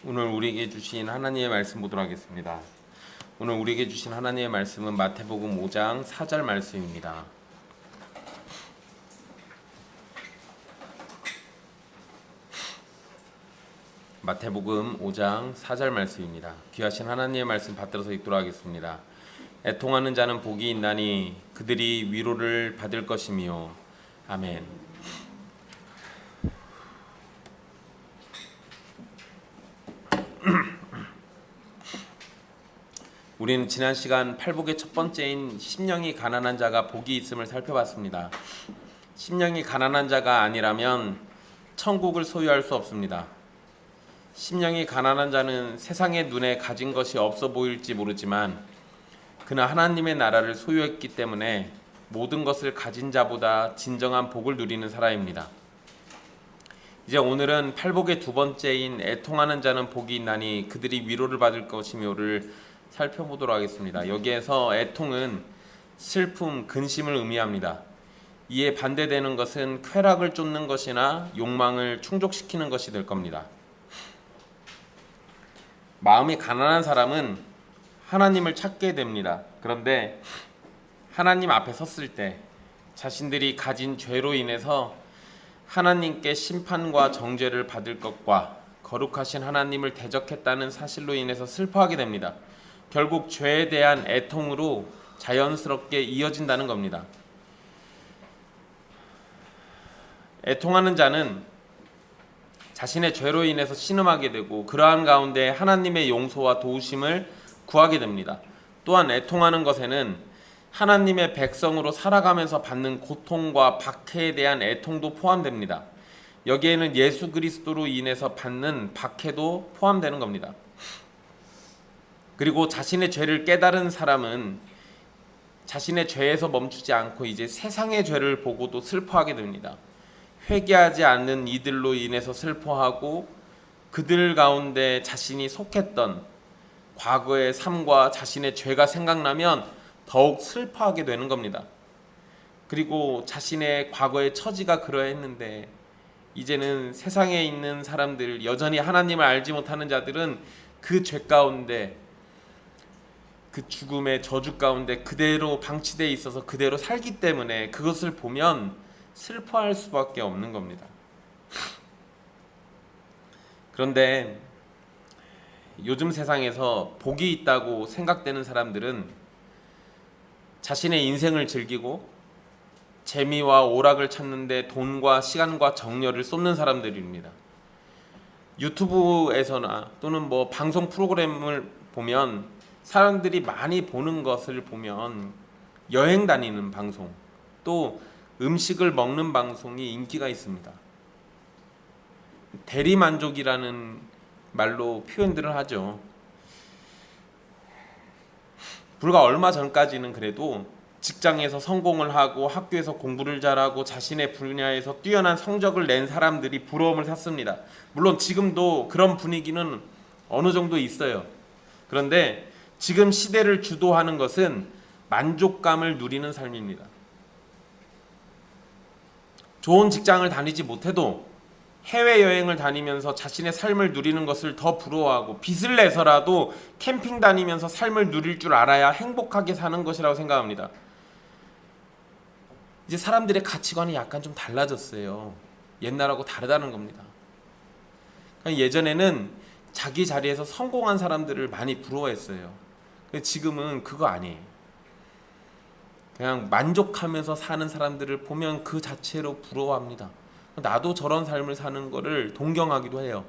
오늘 우리에게 주신 하나님의 말씀 보도록 하겠습니다. 오늘 우리에게 주신 하나님의 말씀은 마태복음 5장 4절 말씀입니다. 마태복음 5장 4절 말씀입니다. 귀하신 하나님의 말씀 받들어서 읽도록 하겠습니다. 애통하는 자는 복이 있나니 그들이 위로를 받을 것이며. 아멘. 우리는 지난 시간 팔복의 첫 번째인 심령이 가난한 자가 복이 있음을 살펴봤습니다. 심령이 가난한 자가 아니라면 천국을 소유할 수 없습니다. 심령이 가난한 자는 세상의 눈에 가진 것이 없어 보일지 모르지만 그는 하나님의 나라를 소유했기 때문에 모든 것을 가진 자보다 진정한 복을 누리는 사람입니다. 이제 오늘은 팔복의 두 번째인 애통하는 자는 복이 있나니 그들이 위로를 받을 것이며를 살펴보도록 하겠습니다. 여기에서 애통은 슬픔, 근심을 의미합니다. 이에 반대되는 것은 쾌락을 쫓는 것이나 욕망을 충족시키는 것이 될 겁니다. 마음이 가난한 사람은 하나님을 찾게 됩니다. 그런데 하나님 앞에 섰을 때 자신들이 가진 죄로 인해서 하나님께 심판과 정죄를 받을 것과 거룩하신 하나님을 대적했다는 사실로 인해서 슬퍼하게 됩니다. 결국 죄에 대한 애통으로 자연스럽게 이어진다는 겁니다. 애통하는 자는 자신의 죄로 인해서 신음하게 되고 그러한 가운데 하나님의 용서와 도우심을 구하게 됩니다. 또한 애통하는 것에는 하나님의 백성으로 살아가면서 받는 고통과 박해에 대한 애통도 포함됩니다. 여기에는 예수 그리스도로 인해서 받는 박해도 포함되는 겁니다. 그리고 자신의 죄를 깨달은 사람은 자신의 죄에서 멈추지 않고 이제 세상의 죄를 보고도 슬퍼하게 됩니다. 회개하지 않는 이들로 인해서 슬퍼하고 그들 가운데 자신이 속했던 과거의 삶과 자신의 죄가 생각나면 더욱 슬퍼하게 되는 겁니다. 그리고 자신의 과거의 처지가 그러했는데 이제는 세상에 있는 사람들, 여전히 하나님을 알지 못하는 자들은 그 죄 가운데, 그 죽음의 저주 가운데 그대로 방치되어 있어서 그대로 살기 때문에 그것을 보면 슬퍼할 수밖에 없는 겁니다. 그런데 요즘 세상에서 복이 있다고 생각되는 사람들은 자신의 인생을 즐기고 재미와 오락을 찾는데 돈과 시간과 정열을 쏟는 사람들입니다. 유튜브에서나 또는 방송 프로그램을 보면 사람들이 많이 보는 것을 보면 여행 다니는 방송, 또 음식을 먹는 방송이 인기가 있습니다. 대리만족이라는 말로 표현들을 하죠. 불과 얼마 전까지는 그래도 직장에서 성공을 하고 학교에서 공부를 잘하고 자신의 분야에서 뛰어난 성적을 낸 사람들이 부러움을 샀습니다. 물론 지금도 그런 분위기는 어느 정도 있어요. 그런데 지금 시대를 주도하는 것은 만족감을 누리는 삶입니다. 좋은 직장을 다니지 못해도 해외여행을 다니면서 자신의 삶을 누리는 것을 더 부러워하고 빚을 내서라도 캠핑 다니면서 삶을 누릴 줄 알아야 행복하게 사는 것이라고 생각합니다. 이제 사람들의 가치관이 약간 좀 달라졌어요. 옛날하고 다르다는 겁니다. 그러니까 예전에는 자기 자리에서 성공한 사람들을 많이 부러워했어요. 지금은 그거 아니에요. 그냥 만족하면서 사는 사람들을 보면 그 자체로 부러워합니다. 나도 저런 삶을 사는 거를 동경하기도 해요.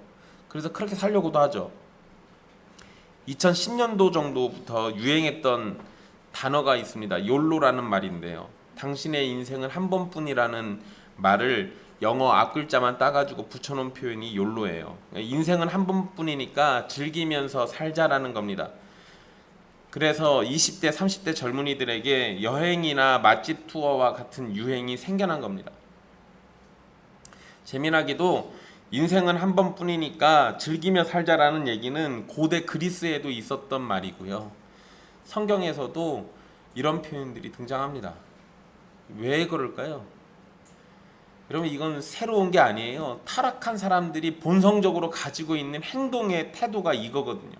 그래서 그렇게 살려고도 하죠. 2010년도 정도부터 유행했던 단어가 있습니다. 욜로라는 말인데요. 당신의 인생은 한 번뿐이라는 말을 영어 앞글자만 따가지고 붙여놓은 표현이 욜로예요. 인생은 한 번뿐이니까 즐기면서 살자라는 겁니다. 그래서 20대, 30대 젊은이들에게 여행이나 맛집 투어와 같은 유행이 생겨난 겁니다. 재미나게도 인생은 한 번뿐이니까 즐기며 살자라는 얘기는 고대 그리스에도 있었던 말이고요. 성경에서도 이런 표현들이 등장합니다. 왜 그럴까요? 여러분 이건 새로운 게 아니에요. 타락한 사람들이 본성적으로 가지고 있는 행동의 태도가 이거거든요.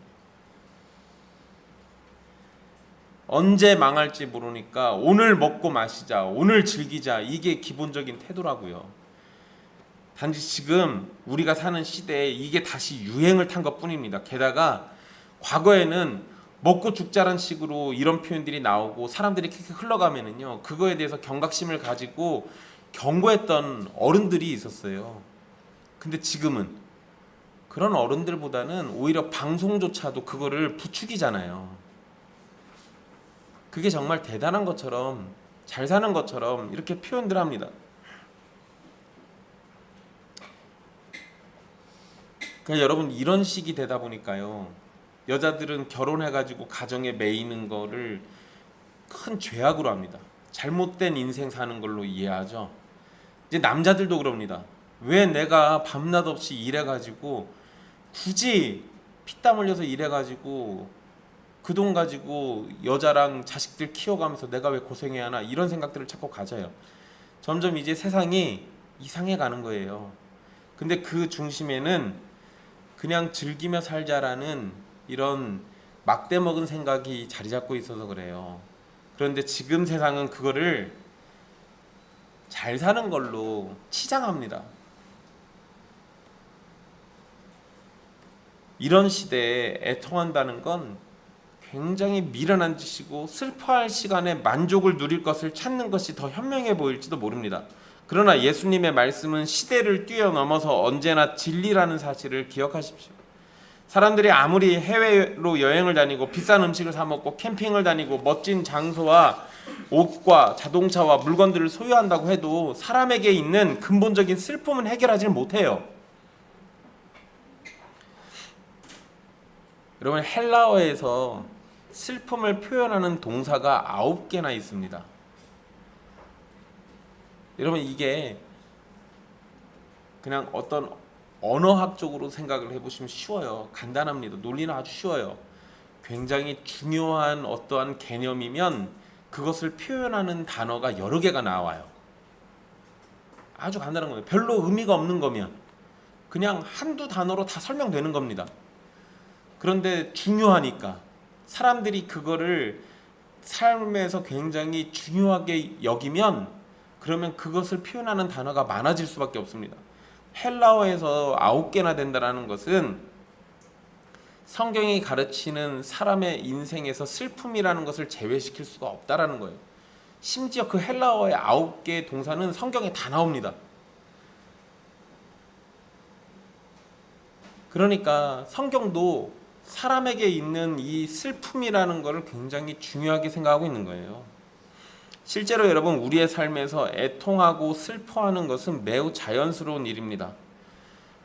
언제 망할지 모르니까 오늘 먹고 마시자, 오늘 즐기자, 이게 기본적인 태도라고요. 단지 지금 우리가 사는 시대에 이게 다시 유행을 탄 것뿐입니다. 게다가 과거에는 먹고 죽자란 식으로 이런 표현들이 나오고 사람들이 그렇게 흘러가면은요, 그거에 대해서 경각심을 가지고 경고했던 어른들이 있었어요. 근데 지금은 그런 어른들보다는 오히려 방송조차도 그거를 부추기잖아요. 그게 정말 대단한 것처럼, 잘 사는 것처럼 이렇게 표현들 합니다. 그러니까 여러분 이런 식이 되다 보니까요, 여자들은 결혼해가지고 가정에 매이는 거를 큰 죄악으로 합니다. 잘못된 인생 사는 걸로 이해하죠. 이제 남자들도 그럽니다. 왜 내가 밤낮 없이 일해가지고 굳이 피땀 흘려서 일해가지고 그 돈 가지고 여자랑 자식들 키워가면서 내가 왜 고생해야 하나, 이런 생각들을 자꾸 가져요. 점점 이제 세상이 이상해 가는 거예요. 근데 그 중심에는 그냥 즐기며 살자라는 이런 막대 먹은 생각이 자리 잡고 있어서 그래요. 그런데 지금 세상은 그거를 잘 사는 걸로 치장합니다. 이런 시대에 애통한다는 건 굉장히 미련한 짓이고, 슬퍼할 시간에 만족을 누릴 것을 찾는 것이 더 현명해 보일지도 모릅니다. 그러나 예수님의 말씀은 시대를 뛰어넘어서 언제나 진리라는 사실을 기억하십시오. 사람들이 아무리 해외로 여행을 다니고 비싼 음식을 사 먹고 캠핑을 다니고 멋진 장소와 옷과 자동차와 물건들을 소유한다고 해도 사람에게 있는 근본적인 슬픔은 해결하지 못해요. 여러분, 헬라어에서 슬픔을 표현하는 동사가 9개나 있습니다. 여러분, 이게 그냥 어떤 언어학적으로 생각을 해보시면 쉬워요. 간단합니다. 논리는 아주 쉬워요. 굉장히 중요한 어떠한 개념이면 그것을 표현하는 단어가 여러 개가 나와요. 아주 간단한 거예요. 별로 의미가 없는 거면 그냥 한두 단어로 다 설명되는 겁니다. 그런데 중요하니까 사람들이 그거를 삶에서 굉장히 중요하게 여기면, 그러면 그것을 표현하는 단어가 많아질 수밖에 없습니다. 헬라어에서 9개나 된다는 것은 성경이 가르치는 사람의 인생에서 슬픔이라는 것을 제외시킬 수가 없다라는 거예요. 심지어 그 헬라어의 9개의 동사는 성경에 다 나옵니다. 그러니까 성경도 사람에게 있는 이 슬픔이라는 것을 굉장히 중요하게 생각하고 있는 거예요. 실제로 여러분, 우리의 삶에서 애통하고 슬퍼하는 것은 매우 자연스러운 일입니다.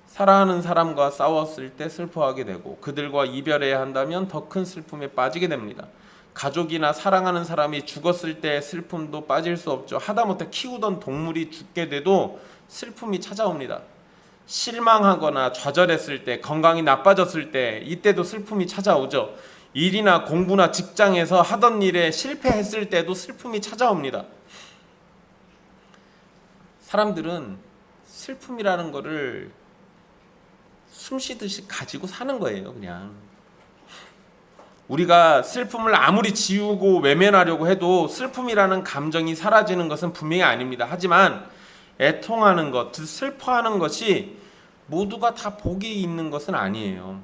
사랑하는 사람과 싸웠을 때 슬퍼하게 되고, 그들과 이별해야 한다면 더 큰 슬픔에 빠지게 됩니다. 가족이나 사랑하는 사람이 죽었을 때의 슬픔도 빠질 수 없죠. 하다못해 키우던 동물이 죽게 돼도 슬픔이 찾아옵니다. 실망하거나 좌절했을 때, 건강이 나빠졌을 때, 이때도 슬픔이 찾아오죠. 일이나 공부나 직장에서 하던 일에 실패했을 때도 슬픔이 찾아옵니다. 사람들은 슬픔이라는 거를 숨쉬듯이 가지고 사는 거예요. 그냥 우리가 슬픔을 아무리 지우고 외면하려고 해도 슬픔이라는 감정이 사라지는 것은 분명히 아닙니다. 하지만 애통하는 것, 슬퍼하는 것이 모두가 다 복이 있는 것은 아니에요.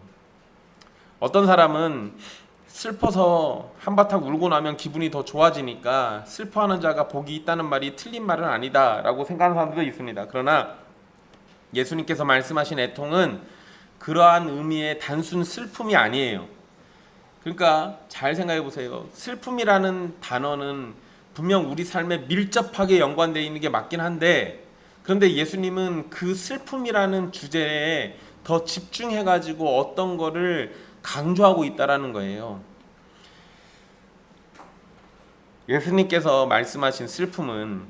어떤 사람은 슬퍼서 한바탕 울고 나면 기분이 더 좋아지니까 슬퍼하는 자가 복이 있다는 말이 틀린 말은 아니다 라고 생각하는 사람들도 있습니다. 그러나 예수님께서 말씀하신 애통은 그러한 의미의 단순 슬픔이 아니에요. 그러니까 잘 생각해 보세요. 슬픔이라는 단어는 분명 우리 삶에 밀접하게 연관되어 있는 게 맞긴 한데, 그런데 예수님은 그 슬픔이라는 주제에 더 집중해가지고 어떤 거를 강조하고 있다라는 거예요. 예수님께서 말씀하신 슬픔은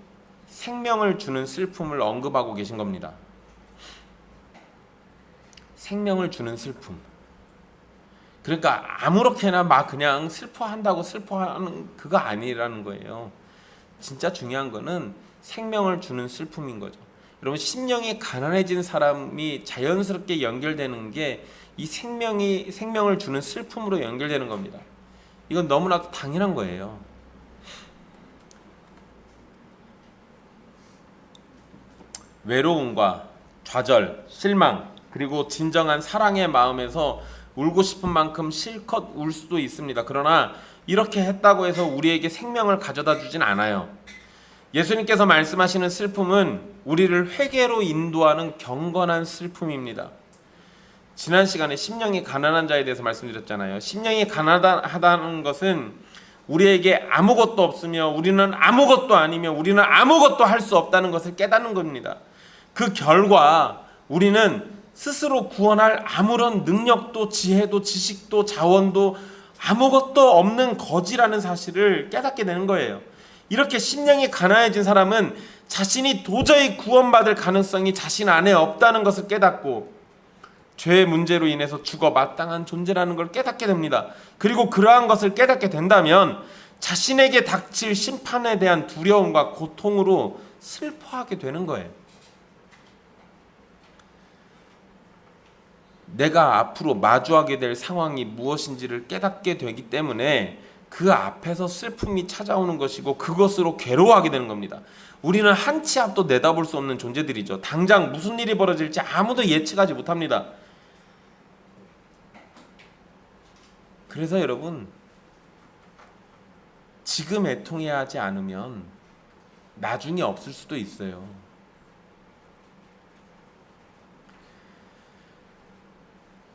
생명을 주는 슬픔을 언급하고 계신 겁니다. 생명을 주는 슬픔. 그러니까 아무렇게나 막 그냥 슬퍼한다고 슬퍼하는 그거 아니라는 거예요. 진짜 중요한 거는 생명을 주는 슬픔인 거죠. 여러분, 심령이 가난해진 사람이 자연스럽게 연결되는 게 이 생명을 주는 슬픔으로 연결되는 겁니다. 이건 너무나도 당연한 거예요. 외로움과 좌절, 실망, 그리고 진정한 사랑의 마음에서 울고 싶은 만큼 실컷 울 수도 있습니다. 그러나 이렇게 했다고 해서 우리에게 생명을 가져다 주진 않아요. 예수님께서 말씀하시는 슬픔은 우리를 회개로 인도하는 경건한 슬픔입니다. 지난 시간에 심령이 가난한 자에 대해서 말씀드렸잖아요. 심령이 가난하다는 것은 우리에게 아무것도 없으며 우리는 아무것도 아니며 우리는 아무것도 할 수 없다는 것을 깨닫는 겁니다. 그 결과 우리는 스스로 구원할 아무런 능력도 지혜도 지식도 자원도 아무것도 없는 거지라는 사실을 깨닫게 되는 거예요. 이렇게 심령이 가난해진 사람은 자신이 도저히 구원받을 가능성이 자신 안에 없다는 것을 깨닫고 죄의 문제로 인해서 죽어 마땅한 존재라는 걸 깨닫게 됩니다. 그리고 그러한 것을 깨닫게 된다면 자신에게 닥칠 심판에 대한 두려움과 고통으로 슬퍼하게 되는 거예요. 내가 앞으로 마주하게 될 상황이 무엇인지를 깨닫게 되기 때문에 그 앞에서 슬픔이 찾아오는 것이고 그것으로 괴로워하게 되는 겁니다. 우리는 한 치 앞도 내다볼 수 없는 존재들이죠. 당장 무슨 일이 벌어질지 아무도 예측하지 못합니다. 그래서 여러분, 지금 애통해야 하지 않으면 나중에 없을 수도 있어요.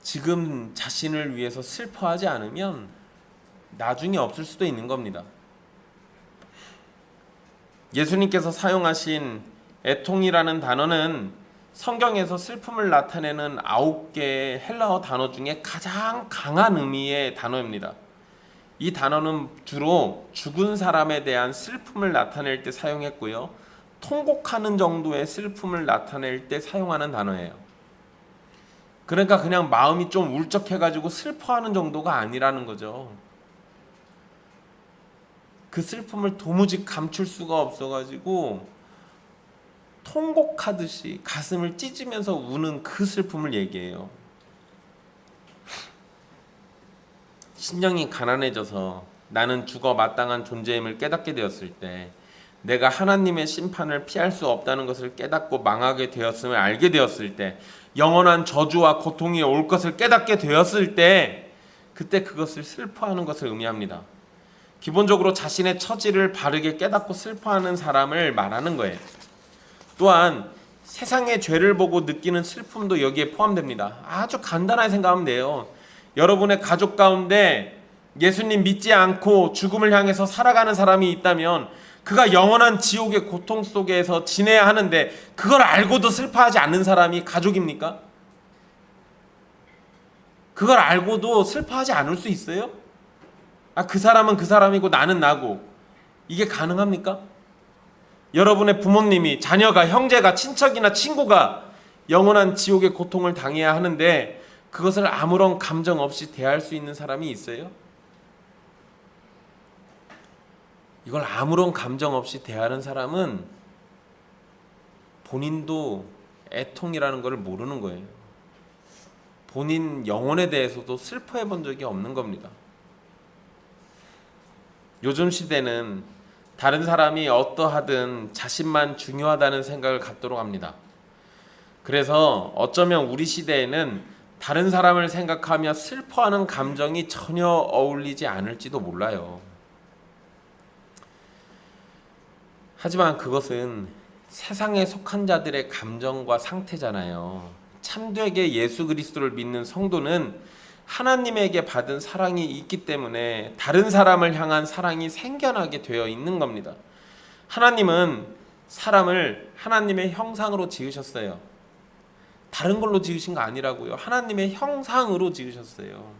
지금 자신을 위해서 슬퍼하지 않으면 나중에 없을 수도 있는 겁니다. 예수님께서 사용하신 애통이라는 단어는 성경에서 슬픔을 나타내는 9개의 헬라어 단어 중에 가장 강한 의미의 단어입니다. 이 단어는 주로 죽은 사람에 대한 슬픔을 나타낼 때 사용했고요. 통곡하는 정도의 슬픔을 나타낼 때 사용하는 단어예요. 그러니까 그냥 마음이 좀 울적해가지고 슬퍼하는 정도가 아니라는 거죠. 그 슬픔을 도무지 감출 수가 없어가지고 통곡하듯이 가슴을 찢으면서 우는 그 슬픔을 얘기해요. 심령이 가난해져서 나는 죽어 마땅한 존재임을 깨닫게 되었을 때, 내가 하나님의 심판을 피할 수 없다는 것을 깨닫고 망하게 되었음을 알게 되었을 때, 영원한 저주와 고통이 올 것을 깨닫게 되었을 때, 그때 그것을 슬퍼하는 것을 의미합니다. 기본적으로 자신의 처지를 바르게 깨닫고 슬퍼하는 사람을 말하는 거예요. 또한 세상의 죄를 보고 느끼는 슬픔도 여기에 포함됩니다. 아주 간단하게 생각하면 돼요. 여러분의 가족 가운데 예수님 믿지 않고 죽음을 향해서 살아가는 사람이 있다면 그가 영원한 지옥의 고통 속에서 지내야 하는데 그걸 알고도 슬퍼하지 않는 사람이 가족입니까? 그걸 알고도 슬퍼하지 않을 수 있어요? 그 사람은 그 사람이고 나는 나고, 이게 가능합니까? 여러분의 부모님이, 자녀가, 형제가, 친척이나 친구가 영원한 지옥의 고통을 당해야 하는데 그것을 아무런 감정 없이 대할 수 있는 사람이 있어요? 이걸 아무런 감정 없이 대하는 사람은 본인도 애통이라는 걸 모르는 거예요. 본인 영혼에 대해서도 슬퍼해 본 적이 없는 겁니다. 요즘 시대는 다른 사람이 어떠하든 자신만 중요하다는 생각을 갖도록 합니다. 그래서 어쩌면 우리 시대에는 다른 사람을 생각하며 슬퍼하는 감정이 전혀 어울리지 않을지도 몰라요. 하지만 그것은 세상에 속한 자들의 감정과 상태잖아요. 참되게 예수 그리스도를 믿는 성도는 하나님에게 받은 사랑이 있기 때문에 다른 사람을 향한 사랑이 생겨나게 되어 있는 겁니다. 하나님은 사람을 하나님의 형상으로 지으셨어요. 다른 걸로 지으신 거 아니라고요. 하나님의 형상으로 지으셨어요.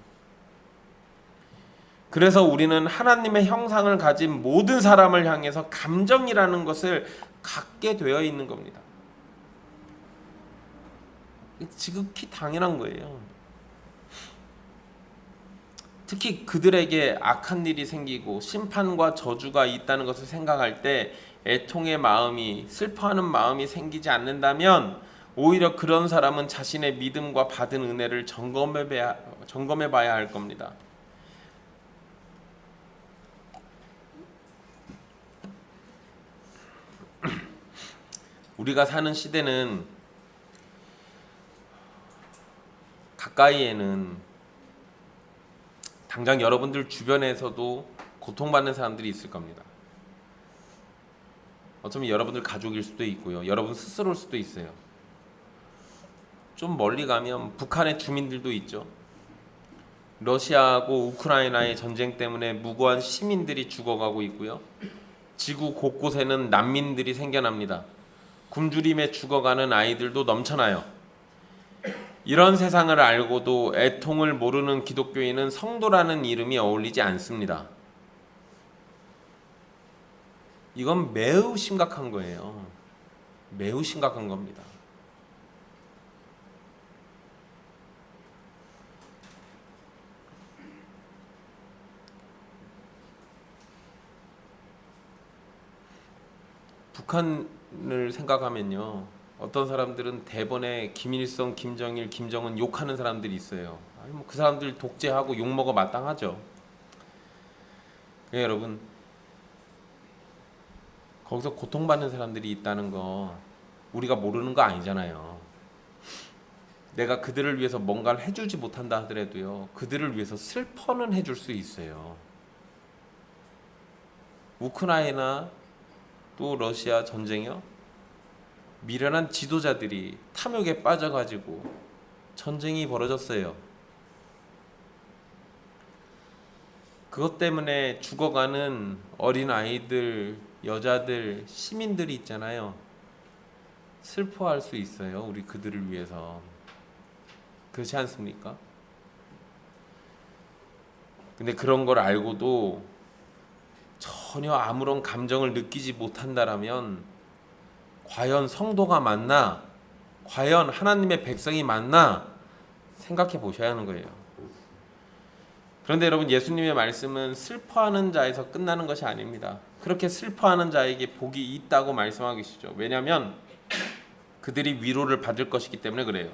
그래서 우리는 하나님의 형상을 가진 모든 사람을 향해서 감정이라는 것을 갖게 되어 있는 겁니다. 지극히 당연한 거예요. 특히 그들에게 악한 일이 생기고 심판과 저주가 있다는 것을 생각할 때 애통의 마음이, 슬퍼하는 마음이 생기지 않는다면 오히려 그런 사람은 자신의 믿음과 받은 은혜를 점검해 봐야 할 겁니다. 우리가 사는 시대는 가까이에는 당장 여러분들 주변에서도 고통받는 사람들이 있을 겁니다. 어쩌면 여러분들 가족일 수도 있고요. 여러분 스스로일 수도 있어요. 좀 멀리 가면 북한의 주민들도 있죠. 러시아하고 우크라이나의 전쟁 때문에 무고한 시민들이 죽어가고 있고요. 지구 곳곳에는 난민들이 생겨납니다. 굶주림에 죽어가는 아이들도 넘쳐나요. 이런 세상을 알고도 애통을 모르는 기독교인은 성도라는 이름이 어울리지 않습니다. 이건 매우 심각한 거예요. 매우 심각한 겁니다. 북한을 생각하면요, 어떤 사람들은 대번에 김일성, 김정일, 김정은 욕하는 사람들이 있어요. 그 사람들 독재하고 욕먹어 마땅하죠. 여러분, 거기서 고통받는 사람들이 있다는 거 우리가 모르는 거 아니잖아요. 내가 그들을 위해서 뭔가를 해주지 못한다 하더라도요, 그들을 위해서 슬퍼는 해줄 수 있어요. 우크라이나 또 러시아 전쟁이요, 미련한 지도자들이 탐욕에 빠져가지고 전쟁이 벌어졌어요. 그것 때문에 죽어가는 어린 아이들, 여자들, 시민들이 있잖아요. 슬퍼할 수 있어요. 우리 그들을 위해서. 그렇지 않습니까? 근데 그런 걸 알고도 전혀 아무런 감정을 느끼지 못한다라면 과연 성도가 맞나? 과연 하나님의 백성이 맞나? 생각해 보셔야 하는 거예요. 그런데 여러분, 예수님의 말씀은 슬퍼하는 자에서 끝나는 것이 아닙니다. 그렇게 슬퍼하는 자에게 복이 있다고 말씀하고 계시죠. 왜냐하면 그들이 위로를 받을 것이기 때문에 그래요.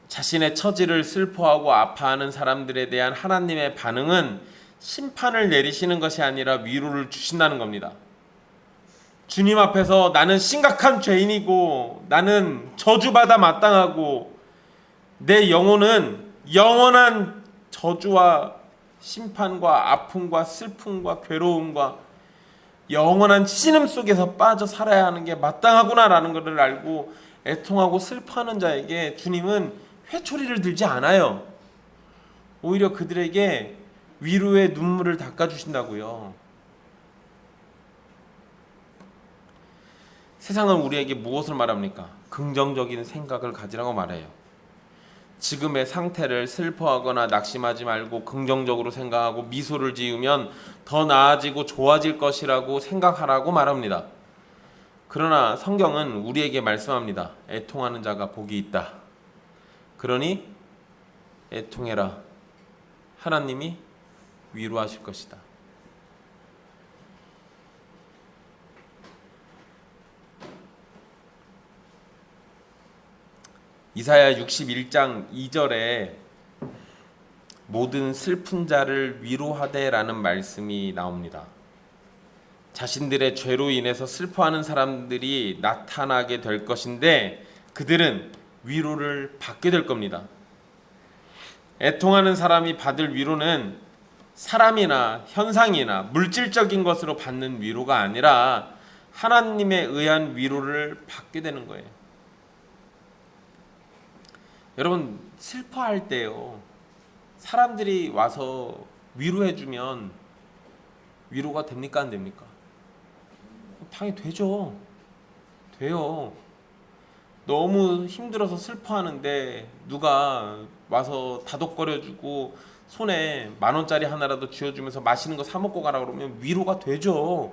자신의 처지를 슬퍼하고 아파하는 사람들에 대한 하나님의 반응은 심판을 내리시는 것이 아니라 위로를 주신다는 겁니다. 주님 앞에서 나는 심각한 죄인이고 나는 저주받아 마땅하고 내 영혼은 영원한 저주와 심판과 아픔과 슬픔과 괴로움과 영원한 신음 속에서 빠져 살아야 하는 게 마땅하구나라는 것을 알고 애통하고 슬퍼하는 자에게 주님은 회초리를 들지 않아요. 오히려 그들에게 위로의 눈물을 닦아주신다고요. 세상은 우리에게 무엇을 말합니까? 긍정적인 생각을 가지라고 말해요. 지금의 상태를 슬퍼하거나 낙심하지 말고 긍정적으로 생각하고 미소를 지으면 더 나아지고 좋아질 것이라고 생각하라고 말합니다. 그러나 성경은 우리에게 말씀합니다. 애통하는 자가 복이 있다. 그러니 애통해라. 하나님이 위로하실 것이다. 이사야 61장 2절에 모든 슬픈 자를 위로하되라는 말씀이 나옵니다. 자신들의 죄로 인해서 슬퍼하는 사람들이 나타나게 될 것인데 그들은 위로를 받게 될 겁니다. 애통하는 사람이 받을 위로는 사람이나 현상이나 물질적인 것으로 받는 위로가 아니라 하나님에 의한 위로를 받게 되는 거예요. 여러분, 슬퍼할 때요, 사람들이 와서 위로해주면 위로가 됩니까? 안 됩니까? 당연히 되죠. 돼요. 너무 힘들어서 슬퍼하는데 누가 와서 다독거려주고 손에 10,000원짜리 하나라도 쥐어주면서 맛있는 거 사 먹고 가라 그러면 위로가 되죠.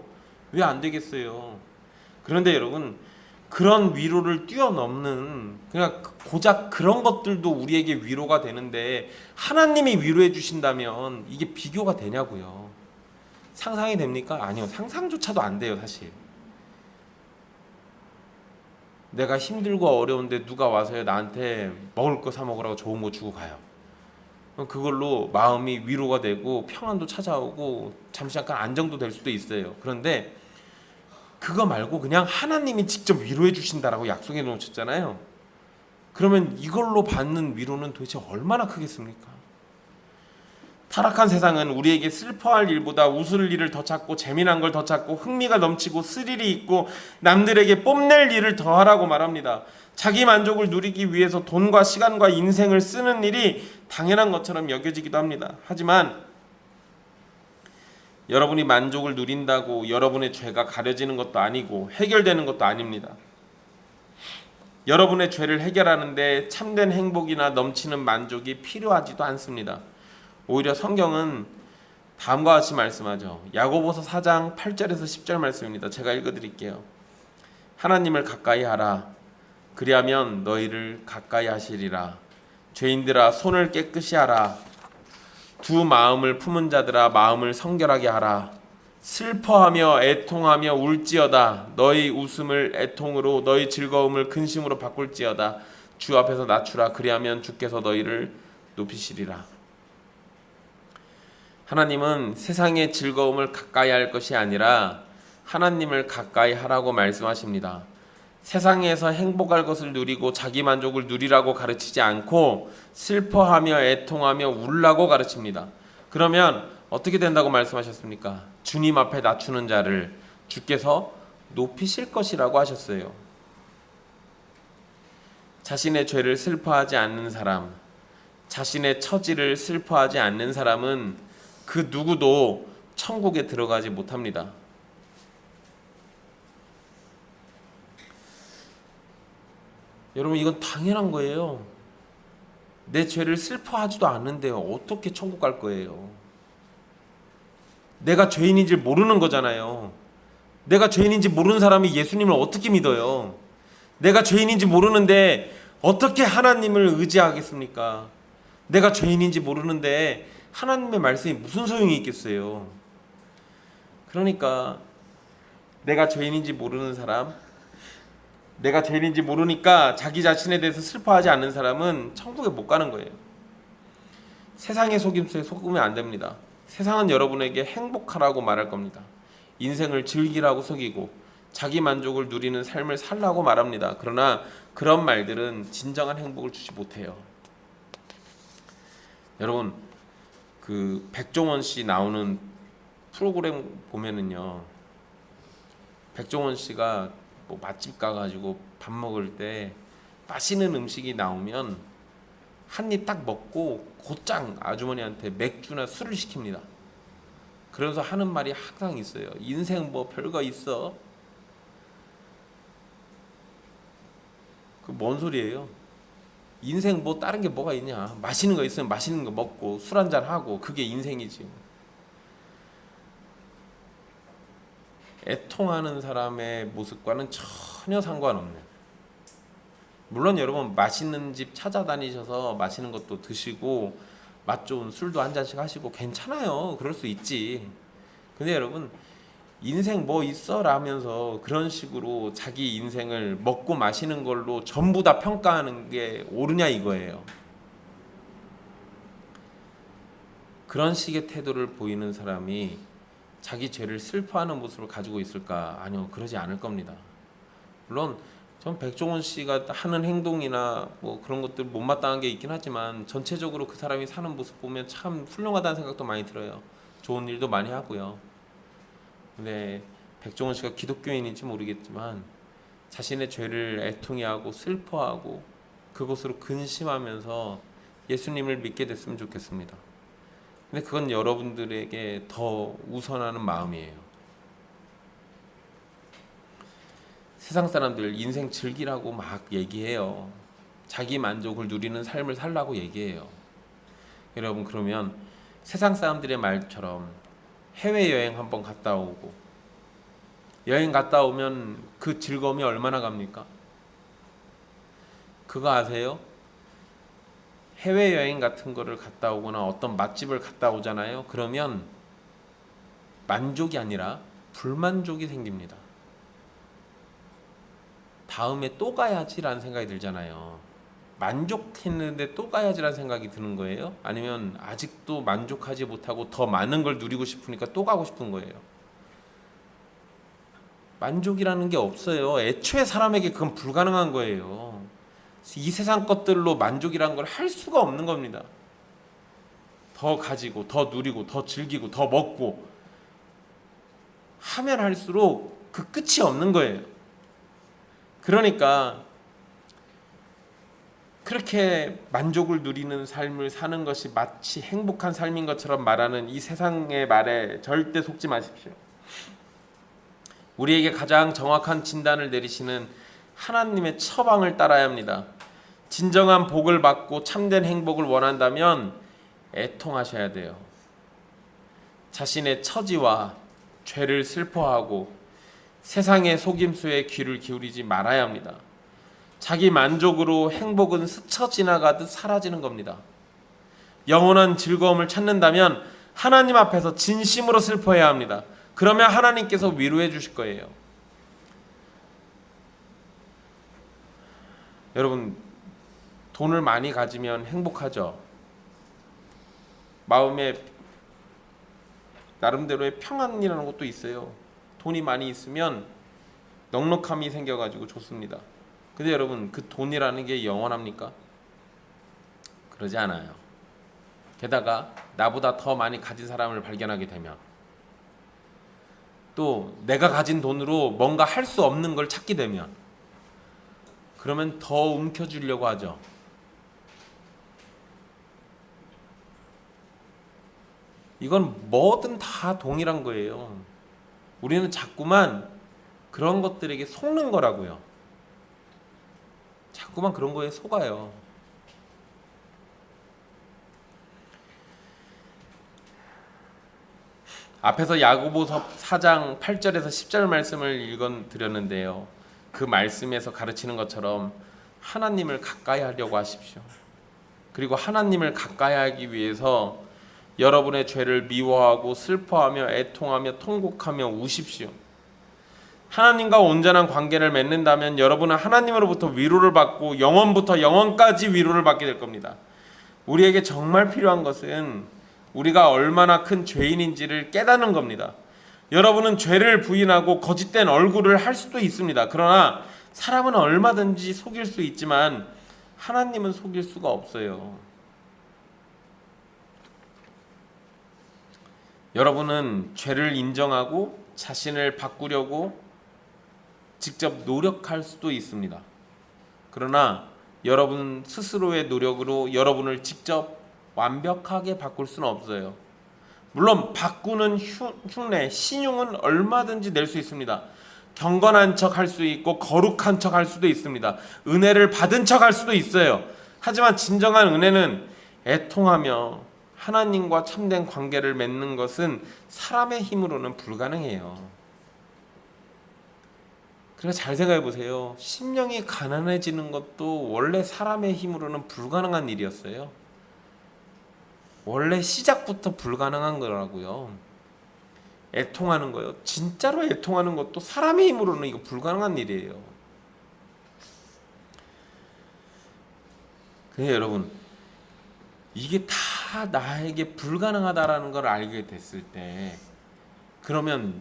왜 안 되겠어요? 그런데 여러분, 그런 위로를 뛰어넘는, 그냥 고작 그런 것들도 우리에게 위로가 되는데 하나님이 위로해 주신다면 이게 비교가 되냐고요. 상상이 됩니까? 아니요. 상상조차도 안 돼요, 사실. 내가 힘들고 어려운데 누가 와서 나한테 먹을 거 사 먹으라고 좋은 거 주고 가요. 그걸로 마음이 위로가 되고 평안도 찾아오고 잠시 약간 안정도 될 수도 있어요. 그런데 그거 말고 그냥 하나님이 직접 위로해 주신다라고 약속해 놓으셨잖아요. 그러면 이걸로 받는 위로는 도대체 얼마나 크겠습니까? 타락한 세상은 우리에게 슬퍼할 일보다 웃을 일을 더 찾고 재미난 걸 더 찾고 흥미가 넘치고 스릴이 있고 남들에게 뽐낼 일을 더 하라고 말합니다. 자기 만족을 누리기 위해서 돈과 시간과 인생을 쓰는 일이 당연한 것처럼 여겨지기도 합니다. 하지만 여러분이 만족을 누린다고 여러분의 죄가 가려지는 것도 아니고 해결되는 것도 아닙니다. 여러분의 죄를 해결하는데 참된 행복이나 넘치는 만족이 필요하지도 않습니다. 오히려 성경은 다음과 같이 말씀하죠. 야고보서 4장 8절에서 10절 말씀입니다. 제가 읽어드릴게요. 하나님을 가까이 하라. 그리하면 너희를 가까이 하시리라. 죄인들아 손을 깨끗이 하라. 두 마음을 품은 자들아 마음을 성결하게 하라. 슬퍼하며 애통하며 울지어다. 너희 웃음을 애통으로 너희 즐거움을 근심으로 바꿀지어다. 주 앞에서 낮추라. 그리하면 주께서 너희를 높이시리라. 하나님은 세상의 즐거움을 가까이 할 것이 아니라 하나님을 가까이 하라고 말씀하십니다. 세상에서 행복할 것을 누리고 자기 만족을 누리라고 가르치지 않고 슬퍼하며 애통하며 울라고 가르칩니다. 그러면 어떻게 된다고 말씀하셨습니까? 주님 앞에 낮추는 자를 주께서 높이실 것이라고 하셨어요. 자신의 죄를 슬퍼하지 않는 사람, 자신의 처지를 슬퍼하지 않는 사람은 그 누구도 천국에 들어가지 못합니다. 여러분, 이건 당연한 거예요. 내 죄를 슬퍼하지도 않는데요. 어떻게 천국 갈 거예요? 내가 죄인인지 모르는 거잖아요. 내가 죄인인지 모르는 사람이 예수님을 어떻게 믿어요? 내가 죄인인지 모르는데 어떻게 하나님을 의지하겠습니까? 내가 죄인인지 모르는데 하나님의 말씀이 무슨 소용이 있겠어요? 그러니까 내가 죄인인지 모르는 사람, 내가 죄인인지 모르니까 자기 자신에 대해서 슬퍼하지 않는 사람은 천국에 못 가는 거예요. 세상의 속임수에 속으면 안 됩니다. 세상은 여러분에게 행복하라고 말할 겁니다. 인생을 즐기라고 속이고 자기 만족을 누리는 삶을 살라고 말합니다. 그러나 그런 말들은 진정한 행복을 주지 못해요. 여러분, 그 백종원 씨 나오는 프로그램 보면은요, 백종원 씨가 뭐 맛집 가가지고 밥 먹을 때 맛있는 음식이 나오면 한 입 딱 먹고 곧장 아주머니한테 맥주나 술을 시킵니다. 그러면서 하는 말이 항상 있어요. 인생 뭐 별거 있어? 그 뭔 소리예요? 인생 뭐 다른 게 뭐가 있냐? 맛있는 거 있으면 맛있는 거 먹고 술 한잔 하고 그게 인생이지. 애통하는 사람의 모습과는 전혀 상관없는. 물론 여러분 맛있는 집 찾아다니셔서 맛있는 것도 드시고 맛 좋은 술도 한 잔씩 하시고 괜찮아요. 그럴 수 있지. 근데 여러분 인생 뭐 있어? 라면서 그런 식으로 자기 인생을 먹고 마시는 걸로 전부 다 평가하는 게 옳으냐 이거예요. 그런 식의 태도를 보이는 사람이 자기 죄를 슬퍼하는 모습을 가지고 있을까? 아니요, 그러지 않을 겁니다. 물론 전 백종원 씨가 하는 행동이나 뭐 그런 것들 못마땅한 게 있긴 하지만 전체적으로 그 사람이 사는 모습 보면 참 훌륭하다는 생각도 많이 들어요. 좋은 일도 많이 하고요. 근데 백종원 씨가 기독교인인지 모르겠지만 자신의 죄를 애통해하고 슬퍼하고 그것으로 근심하면서 예수님을 믿게 됐으면 좋겠습니다. 근데 그건 여러분들에게 더 우선하는 마음이에요. 세상 사람들 인생 즐기라고 막 얘기해요. 자기 만족을 누리는 삶을 살라고 얘기해요. 여러분, 그러면 세상 사람들의 말처럼 해외여행 한번 갔다 오고 여행 갔다 오면 그 즐거움이 얼마나 갑니까? 그거 아세요? 해외여행 같은 거를 갔다 오거나 어떤 맛집을 갔다 오잖아요. 그러면 만족이 아니라 불만족이 생깁니다. 다음에 또 가야지라는 생각이 들잖아요. 만족했는데 또 가야지라는 생각이 드는 거예요? 아니면 아직도 만족하지 못하고 더 많은 걸 누리고 싶으니까 또 가고 싶은 거예요? 만족이라는 게 없어요. 애초에 사람에게 그건 불가능한 거예요. 이 세상 것들로 만족이라는 걸 할 수가 없는 겁니다. 더 가지고, 더 누리고, 더 즐기고, 더 먹고 하면 할수록 그 끝이 없는 거예요. 그러니까 그렇게 만족을 누리는 삶을 사는 것이 마치 행복한 삶인 것처럼 말하는 이 세상의 말에 절대 속지 마십시오. 우리에게 가장 정확한 진단을 내리시는 하나님의 처방을 따라야 합니다. 진정한 복을 받고 참된 행복을 원한다면 애통하셔야 돼요. 자신의 처지와 죄를 슬퍼하고 세상의 속임수에 귀를 기울이지 말아야 합니다. 자기 만족으로 행복은 스쳐 지나가듯 사라지는 겁니다. 영원한 즐거움을 찾는다면 하나님 앞에서 진심으로 슬퍼해야 합니다. 그러면 하나님께서 위로해 주실 거예요. 여러분, 돈을 많이 가지면 행복하죠. 마음에 나름대로의 평안이라는 것도 있어요. 돈이 많이 있으면 넉넉함이 생겨가지고 좋습니다. 근데 여러분, 그 돈이라는 게 영원합니까? 그러지 않아요. 게다가 나보다 더 많이 가진 사람을 발견하게 되면 또 내가 가진 돈으로 뭔가 할 수 없는 걸 찾게 되면 그러면 더 움켜쥐려고 하죠. 이건 뭐든 다 동일한 거예요. 우리는 자꾸만 그런 것들에게 속는 거라고요. 자꾸만 그런 거에 속아요. 앞에서 야고보서 4장 8절에서 10절 말씀을 읽어드렸는데요. 그 말씀에서 가르치는 것처럼 하나님을 가까이 하려고 하십시오. 그리고 하나님을 가까이 하기 위해서 여러분의 죄를 미워하고 슬퍼하며 애통하며 통곡하며 우십시오. 하나님과 온전한 관계를 맺는다면 여러분은 하나님으로부터 위로를 받고 영원부터 영원까지 위로를 받게 될 겁니다. 우리에게 정말 필요한 것은 우리가 얼마나 큰 죄인인지를 깨닫는 겁니다. 여러분은 죄를 부인하고 거짓된 얼굴을 할 수도 있습니다. 그러나 사람은 얼마든지 속일 수 있지만 하나님은 속일 수가 없어요. 여러분은 죄를 인정하고 자신을 바꾸려고 직접 노력할 수도 있습니다. 그러나 여러분 스스로의 노력으로 여러분을 직접 완벽하게 바꿀 수는 없어요. 물론 바꾸는 흉내, 신용은 얼마든지 낼 수 있습니다. 경건한 척 할 수 있고 거룩한 척 할 수도 있습니다. 은혜를 받은 척 할 수도 있어요. 하지만 진정한 은혜는 애통하며 하나님과 참된 관계를 맺는 것은 사람의 힘으로는 불가능해요. 그래서 잘 생각해 보세요. 심령이 가난해지는 것도 원래 사람의 힘으로는 불가능한 일이었어요. 원래 시작부터 불가능한 거라고요. 애통하는 거요. 진짜로 애통하는 것도 사람의 힘으로는 이거 불가능한 일이에요. 근데 여러분, 이게 다 나에게 불가능하다라는 걸 알게 됐을 때 그러면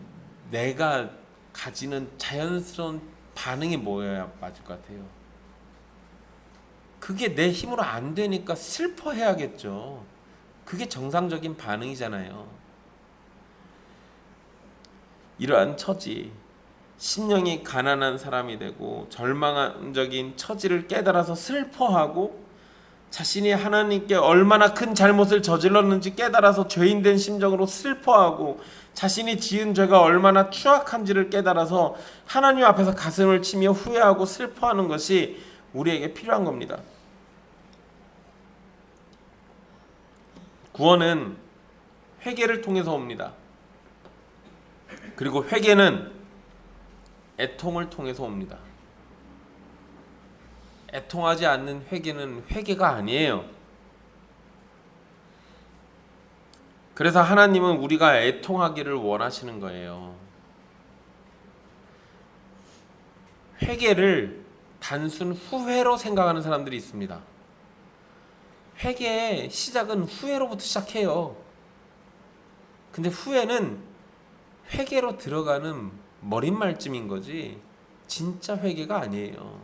내가 가지는 자연스러운 반응이 뭐여야 맞을 것 같아요? 그게 내 힘으로 안 되니까 슬퍼해야겠죠. 그게 정상적인 반응이잖아요. 이러한 처지, 심령이 가난한 사람이 되고 절망적인 처지를 깨달아서 슬퍼하고 자신이 하나님께 얼마나 큰 잘못을 저질렀는지 깨달아서 죄인된 심정으로 슬퍼하고 자신이 지은 죄가 얼마나 추악한지를 깨달아서 하나님 앞에서 가슴을 치며 후회하고 슬퍼하는 것이 우리에게 필요한 겁니다. 구원은 회개를 통해서 옵니다. 그리고 회개는 애통을 통해서 옵니다. 애통하지 않는 회개는 회개가 아니에요. 그래서 하나님은 우리가 애통하기를 원하시는 거예요. 회개를 단순 후회로 생각하는 사람들이 있습니다. 회개의 시작은 후회로부터 시작해요. 근데 후회는 회개로 들어가는 머릿말쯤인 거지 진짜 회개가 아니에요.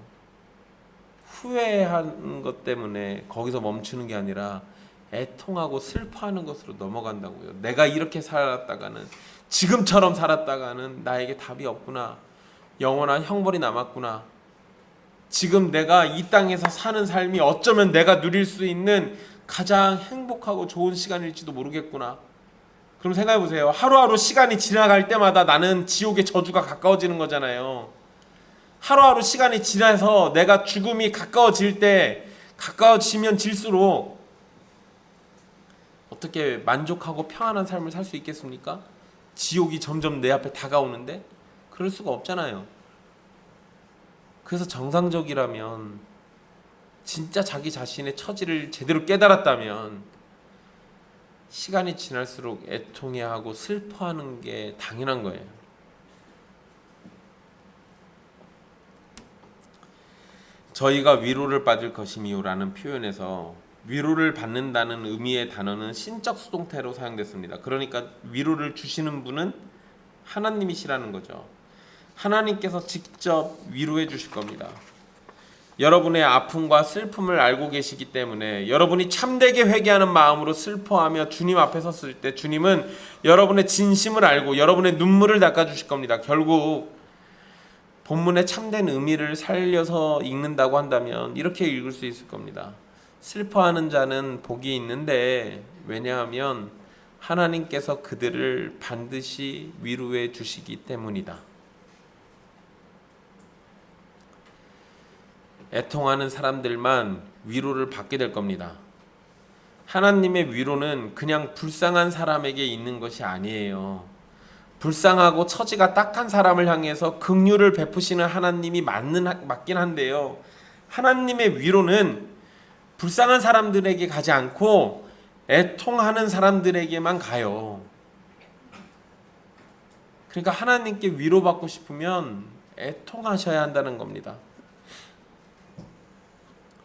후회한 것 때문에 거기서 멈추는 게 아니라 애통하고 슬퍼하는 것으로 넘어간다고요. 내가 이렇게 살았다가는, 지금처럼 살았다가는 나에게 답이 없구나. 영원한 형벌이 남았구나. 지금 내가 이 땅에서 사는 삶이 어쩌면 내가 누릴 수 있는 가장 행복하고 좋은 시간일지도 모르겠구나. 그럼 생각해 보세요. 하루하루 시간이 지나갈 때마다 나는 지옥의 저주가 가까워지는 거잖아요. 하루하루 시간이 지나서 내가 죽음이 가까워지면 질수록 어떻게 만족하고 평안한 삶을 살 수 있겠습니까? 지옥이 점점 내 앞에 다가오는데 그럴 수가 없잖아요. 그래서 정상적이라면, 진짜 자기 자신의 처지를 제대로 깨달았다면 시간이 지날수록 애통해하고 슬퍼하는 게 당연한 거예요. 저희가 위로를 받을 것이미요라는 표현에서 위로를 받는다는 의미의 단어는 신적 수동태로 사용됐습니다. 그러니까 위로를 주시는 분은 하나님이시라는 거죠. 하나님께서 직접 위로해 주실 겁니다. 여러분의 아픔과 슬픔을 알고 계시기 때문에 여러분이 참되게 회개하는 마음으로 슬퍼하며 주님 앞에 섰을 때 주님은 여러분의 진심을 알고 여러분의 눈물을 닦아주실 겁니다. 결국 본문의 참된 의미를 살려서 읽는다고 한다면 이렇게 읽을 수 있을 겁니다. 슬퍼하는 자는 복이 있는데, 왜냐하면 하나님께서 그들을 반드시 위로해 주시기 때문이다. 애통하는 사람들만 위로를 받게 될 겁니다. 하나님의 위로는 그냥 불쌍한 사람에게 있는 것이 아니에요. 불쌍하고 처지가 딱한 사람을 향해서 긍휼을 베푸시는 하나님이 맞긴 한데요. 하나님의 위로는 불쌍한 사람들에게 가지 않고 애통하는 사람들에게만 가요. 그러니까 하나님께 위로받고 싶으면 애통하셔야 한다는 겁니다.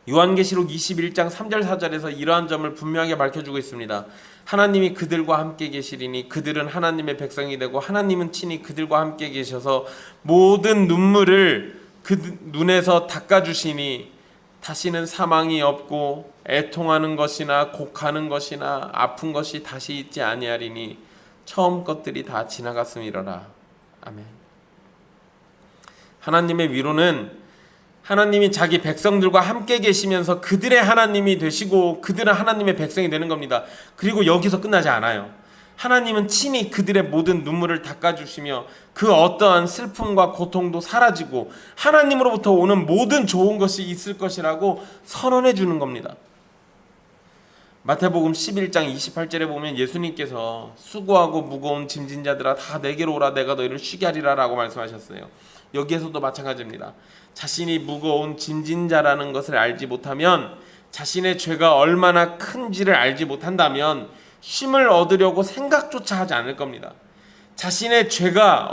요한계시록 21장 3절 4절에서 이러한 점을 분명하게 밝혀주고 있습니다. 하나님이 그들과 함께 계시리니 그들은 하나님의 백성이 되고 하나님은 친히 그들과 함께 계셔서 모든 눈물을 그 눈에서 닦아주시니 다시는 사망이 없고 애통하는 것이나 곡하는 것이나 아픈 것이 다시 있지 아니하리니 처음 것들이 다 지나갔음이로라. 아멘. 하나님의 위로는 하나님이 자기 백성들과 함께 계시면서 그들의 하나님이 되시고 그들은 하나님의 백성이 되는 겁니다. 그리고 여기서 끝나지 않아요. 하나님은 친히 그들의 모든 눈물을 닦아주시며 그 어떠한 슬픔과 고통도 사라지고 하나님으로부터 오는 모든 좋은 것이 있을 것이라고 선언해 주는 겁니다. 마태복음 11장 28절에 보면 예수님께서 수고하고 무거운 짐진 자들아 다 내게로 오라 내가 너희를 쉬게 하리라 라고 말씀하셨어요. 여기에서도 마찬가지입니다. 자신이 무거운 짐진 자라는 것을 알지 못하면, 자신의 죄가 얼마나 큰지를 알지 못한다면 쉼을 얻으려고 생각조차 하지 않을 겁니다. 자신의 죄가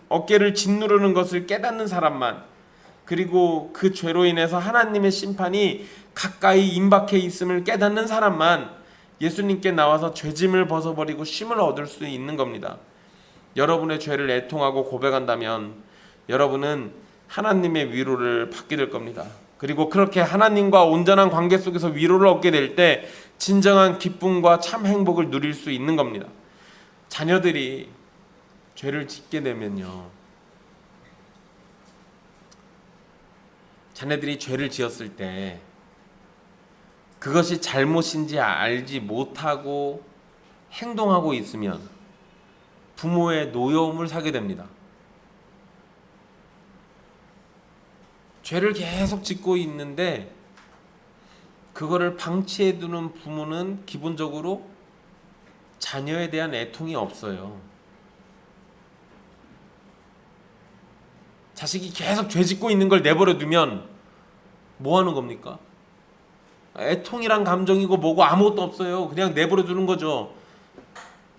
어깨를 짓누르는 것을 깨닫는 사람만, 그리고 그 죄로 인해서 하나님의 심판이 가까이 임박해 있음을 깨닫는 사람만 예수님께 나와서 죄짐을 벗어버리고 쉼을 얻을 수 있는 겁니다. 여러분의 죄를 애통하고 고백한다면 여러분은 하나님의 위로를 받게 될 겁니다. 그리고 그렇게 하나님과 온전한 관계 속에서 위로를 얻게 될 때 진정한 기쁨과 참 행복을 누릴 수 있는 겁니다. 자녀들이 죄를 짓게 되면요, 자녀들이 죄를 지었을 때 그것이 잘못인지 알지 못하고 행동하고 있으면 부모의 노여움을 사게 됩니다. 죄를 계속 짓고 있는데 그거를 방치해 두는 부모는 기본적으로 자녀에 대한 애통이 없어요. 자식이 계속 죄 짓고 있는 걸 내버려 두면 뭐 하는 겁니까? 애통이란 감정이고 뭐고 아무것도 없어요. 그냥 내버려 두는 거죠.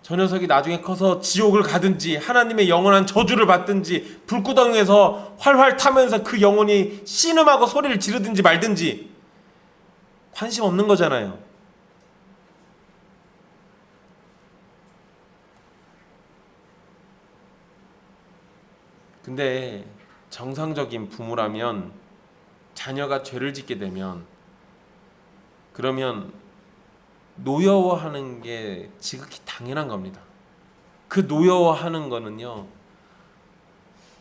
저 녀석이 나중에 커서 지옥을 가든지 하나님의 영원한 저주를 받든지 불구덩이에서 활활 타면서 그 영혼이 씨름하고 소리를 지르든지 말든지 관심 없는 거잖아요. 근데 정상적인 부모라면 자녀가 죄를 짓게 되면 그러면 노여워하는 게 지극히 당연한 겁니다. 그 노여워하는 거는요,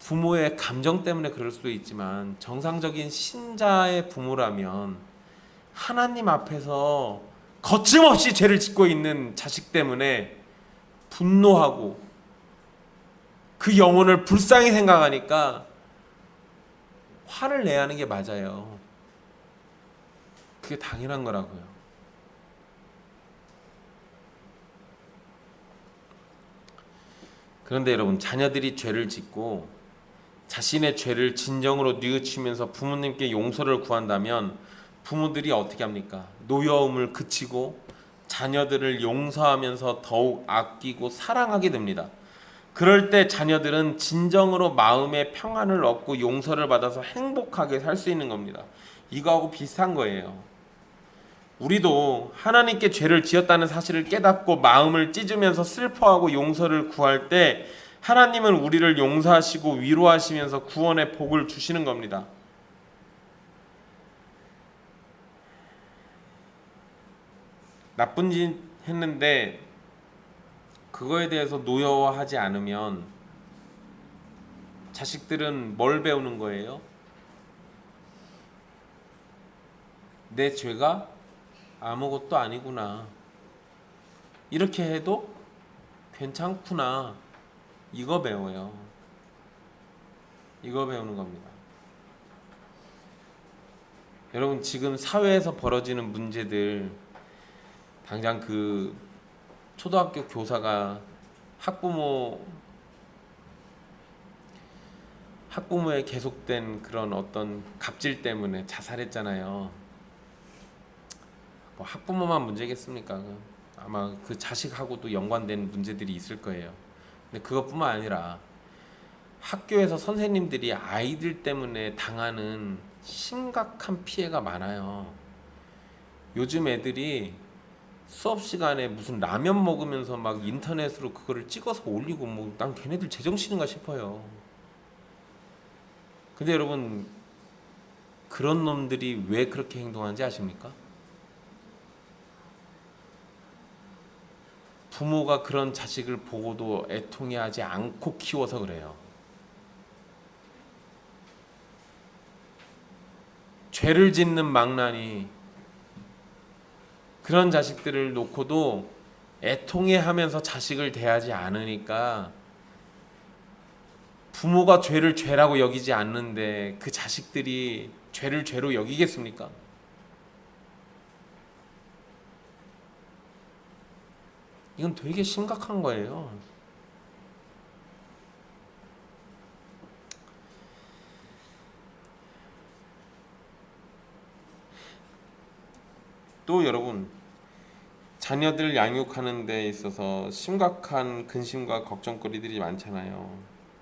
부모의 감정 때문에 그럴 수도 있지만 정상적인 신자의 부모라면 하나님 앞에서 거침없이 죄를 짓고 있는 자식 때문에 분노하고 그 영혼을 불쌍히 생각하니까 화를 내야 하는 게 맞아요. 그게 당연한 거라고요. 그런데 여러분, 자녀들이 죄를 짓고 자신의 죄를 진정으로 뉘우치면서 부모님께 용서를 구한다면 부모들이 어떻게 합니까? 노여움을 그치고 자녀들을 용서하면서 더욱 아끼고 사랑하게 됩니다. 그럴 때 자녀들은 진정으로 마음의 평안을 얻고 용서를 받아서 행복하게 살 수 있는 겁니다. 이거하고 비슷한 거예요. 우리도 하나님께 죄를 지었다는 사실을 깨닫고 마음을 찢으면서 슬퍼하고 용서를 구할 때 하나님은 우리를 용서하시고 위로하시면서 구원의 복을 주시는 겁니다. 나쁜 짓 했는데 그거에 대해서 노여워하지 않으면 자식들은 뭘 배우는 거예요? 내 죄가 아무것도 아니구나. 이렇게 해도 괜찮구나. 이거 배워요. 이거 배우는 겁니다. 여러분, 지금 사회에서 벌어지는 문제들, 당장 그 초등학교 교사가 학부모의 계속된 그런 어떤 갑질 때문에 자살했잖아요. 뭐 학부모만 문제겠습니까? 아마 그 자식하고도 연관된 문제들이 있을 거예요. 근데 그것뿐만 아니라 학교에서 선생님들이 아이들 때문에 당하는 심각한 피해가 많아요. 요즘 애들이 수업 시간에 무슨 라면 먹으면서 막 인터넷으로 그거를 찍어서 올리고 뭐 난 걔네들 제정신인가 싶어요. 근데 여러분, 그런 놈들이 왜 그렇게 행동하는지 아십니까? 부모가 그런 자식을 보고도 애통해하지 않고 키워서 그래요. 죄를 짓는 망나니 그런 자식들을 놓고도 애통해하면서 자식을 대하지 않으니까 부모가 죄를 죄라고 여기지 않는데 그 자식들이 죄를 죄로 여기겠습니까? 이건 되게 심각한 거예요. 또 여러분, 자녀들 양육하는 데 있어서 심각한 근심과 걱정거리들이 많잖아요.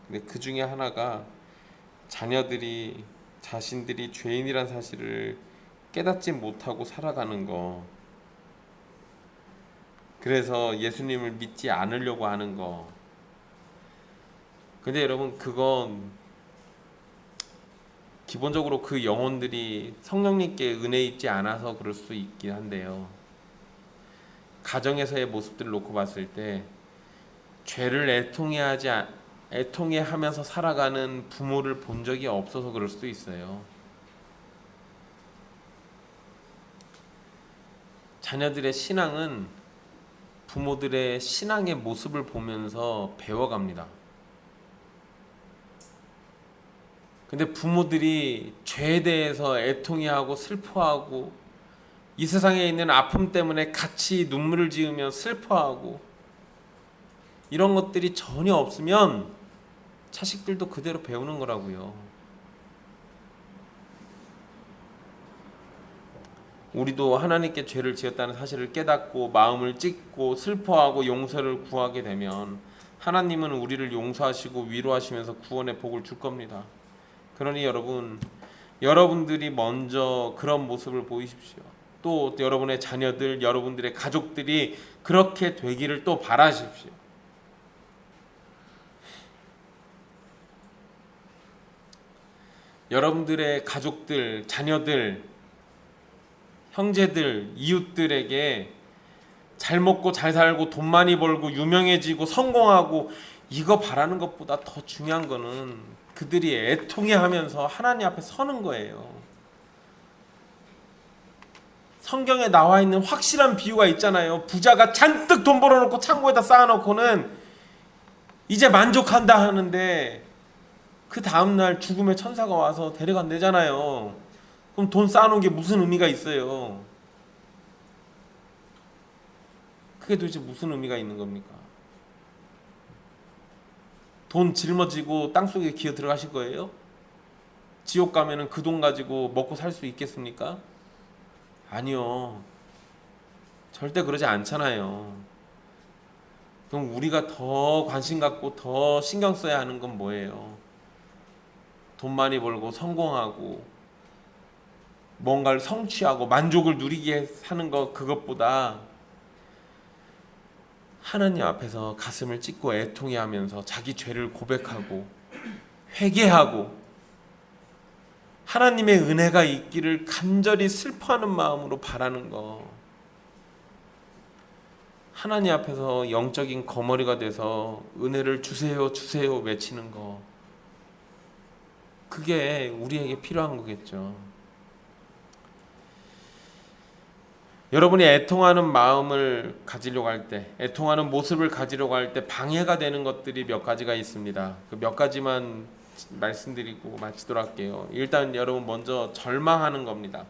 근데 그 중에 하나가 자녀들이 자신들이 죄인이란 사실을 깨닫지 못하고 살아가는 거. 그래서 예수님을 믿지 않으려고 하는 거. 근데 여러분, 그건 기본적으로 그 영혼들이 성령님께 은혜 입지 않아서 그럴 수 있긴 한데요. 가정에서의 모습들을 놓고 봤을 때 죄를 애통해하면서 살아가는 부모를 본 적이 없어서 그럴 수도 있어요. 자녀들의 신앙은 부모들의 신앙의 모습을 보면서 배워갑니다. 근데 부모들이 죄에 대해서 애통해하고 슬퍼하고 이 세상에 있는 아픔 때문에 같이 눈물을 지으며 슬퍼하고 이런 것들이 전혀 없으면 자식들도 그대로 배우는 거라고요. 우리도 하나님께 죄를 지었다는 사실을 깨닫고 마음을 찢고 슬퍼하고 용서를 구하게 되면 하나님은 우리를 용서하시고 위로하시면서 구원의 복을 줄 겁니다. 그러니 여러분들이 먼저 그런 모습을 보이십시오. 또 여러분의 자녀들, 여러분들의 가족들이 그렇게 되기를 또 바라십시오. 여러분들의 가족들, 자녀들, 형제들, 이웃들에게 잘 먹고 잘 살고 돈 많이 벌고 유명해지고 성공하고 이거 바라는 것보다 더 중요한 거는 그들이 애통해하면서 하나님 앞에 서는 거예요. 성경에 나와 있는 확실한 비유가 있잖아요. 부자가 잔뜩 돈 벌어놓고 창고에다 쌓아놓고는 이제 만족한다 하는데 그 다음날 죽음의 천사가 와서 데려간대잖아요. 그럼 돈 쌓아놓은 게 무슨 의미가 있어요? 그게 도대체 무슨 의미가 있는 겁니까? 돈 짊어지고 땅속에 기어 들어가실 거예요? 지옥 가면은 그 돈 가지고 먹고 살 수 있겠습니까? 아니요. 절대 그러지 않잖아요. 그럼 우리가 더 관심 갖고 더 신경 써야 하는 건 뭐예요? 돈 많이 벌고 성공하고 뭔가를 성취하고 만족을 누리게 사는 것, 그것보다 하나님 앞에서 가슴을 찢고 애통해하면서 자기 죄를 고백하고 회개하고 하나님의 은혜가 있기를 간절히 슬퍼하는 마음으로 바라는 거, 하나님 앞에서 영적인 거머리가 돼서 은혜를 주세요 주세요 외치는 거, 그게 우리에게 필요한 거겠죠. 여러분이 애통하는 마음을 가지려고 할 때, 애통하는 모습을 가지려고 할 때 방해가 되는 것들이 몇 가지가 있습니다. 그 몇 가지만 말씀드리고 마치도록 할게요. 일단 여러분 먼저 절망하는 겁니다.